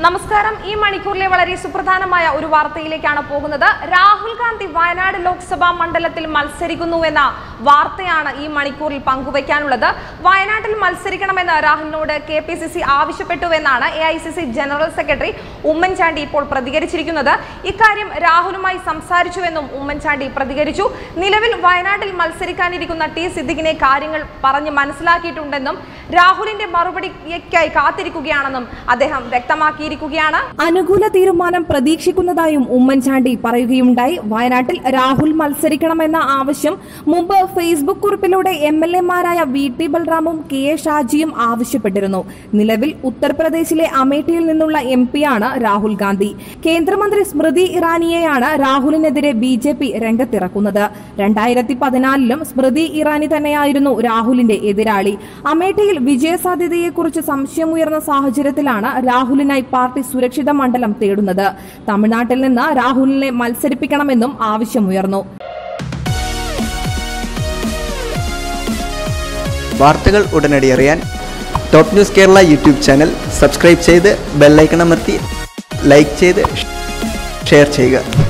നമസ്കാരം. ഈ മണിക്കൂറിലെ വളരെ സുപ്രധാനമായ ഒരു വാർത്തയിലേക്കാണ് പോകുന്നത്. രാഹുൽ ഗാന്ധി വയനാട് ലോക്സഭാ മണ്ഡലത്തിൽ മത്സരിക്കുന്നുവെന്ന വാർത്തയാണ് ഈ മണിക്കൂറിൽ പങ്കുവയ്ക്കാനുള്ളത്. വയനാട്ടിൽ മത്സരിക്കണമെന്ന് രാഹുലിനോട് KPCC ആവശ്യപ്പെട്ടുവെന്നാണ് AICC general secretary Oommen Chandy ഇപ്പോൾ പ്രതികരിച്ചിരിക്കുന്നത്. ഇക്കാര്യം രാഹുലുമായി സംസാരിച്ചുവെന്നും ഉമ്മൻചാണ്ടി പ്രതികരിച്ചു. നിലവിൽ വയനാട്ടിൽ മത്സരിക്കാനിരിക്കുന്ന T സിദ്ദിഖിനെ കാര്യങ്ങൾ പറഞ്ഞ് മനസ്സിലാക്കിയിട്ടുണ്ടെന്നും രാഹുലിന്റെ മറുപടിക്കായി കാത്തിരിക്കുകയാണെന്നും അദ്ദേഹം വ്യക്തമാക്കി. അനുകൂല തീരുമാനം പ്രതീക്ഷിക്കുന്നതായും ഉമ്മൻചാണ്ടി പറയുകയുണ്ടായി. വയനാട്ടിൽ രാഹുൽ മത്സരിക്കണമെന്ന ആവശ്യം മുമ്പ് ഫേസ്ബുക്ക് കുറിപ്പിലൂടെ MLA-മാരായ VT ബൽറാമും KA ഷാജിയും ആവശ്യപ്പെട്ടിരുന്നു. നിലവിൽ ഉത്തർപ്രദേശിലെ അമേഠിയിൽ നിന്നുള്ള MP-യാണ് രാഹുൽ ഗാന്ധി. കേന്ദ്രമന്ത്രി സ്മൃതി ഇറാനിയെയാണ് രാഹുലിനെതിരെ BJP രംഗത്തിറക്കുന്നത്. 2014-ലും സ്മൃതി ഇറാനി തന്നെയായിരുന്നു രാഹുലിന്റെ എതിരാളി. അമേഠിയിൽ വിജയസാധ്യതയെക്കുറിച്ച് സംശയമുയർന്ന സാഹചര്യത്തിലാണ് രാഹുലിനായി പാർട്ടി സുരക്ഷിത മണ്ഡലം തേടുന്നത്. തമിഴ്നാട്ടിൽ നിന്ന് രാഹുലിനെ മത്സരിപ്പിക്കണമെന്നും ആവശ്യമുയർന്നു. വാർത്തകൾ ഉടനടി അറിയാൻ top news Kerala YouTube channel subscribe ചെയ്ത് ബെല്ലൈക്കൺ അമർത്തി ലൈക്ക് ചെയ്ത് ഷെയർ ചെയ്യുക.